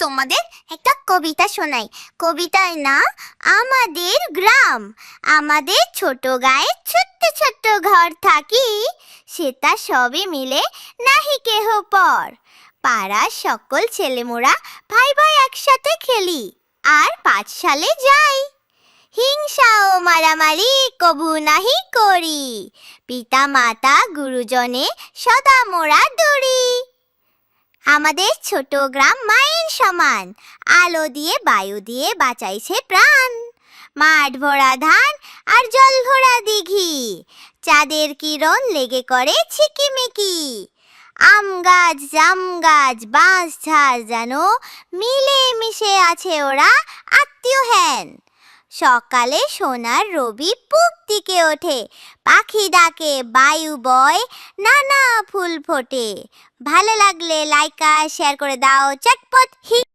তোমাদের একটা কবিতা শোনাই। কবিতার নাম আমাদের গ্রাম। আমাদের ছোট গায়ে ছোট্ট ছোট্ট ঘর থাকি, সেটা সবই মিলে নাহি কেহ পর। পাড়ার সকল ছেলেমোরা ভাই ভাই একসাথে খেলি, আর পাঠশালে যাই। হিংসা ও মারামারি কবু নাহি করি, পিতা মাতা গুরুজনে সদা মোরা দৌড়ি। আমাদের ছোট গ্রাম মায়ের সমান, আলো দিয়ে বায়ু দিয়ে বাঁচাইছে প্রাণ। মাঠ ভরা ধান আর জল ভরা দিঘি, চাঁদের কিরণ লেগে করে ঝিকিমিকি। আম গাছ জাম গাছ বাঁশ ঝাড় যেন মিলে মিশে আছে ওরা আত্মীয় হেন। সকালে সোনার রবি পূব দিকে ওঠে, পাখি ডাকে বায়ু বয় নানা ফুল ফোটে। ভালো লাগলে লাইক আর শেয়ার করে দাও চটপট।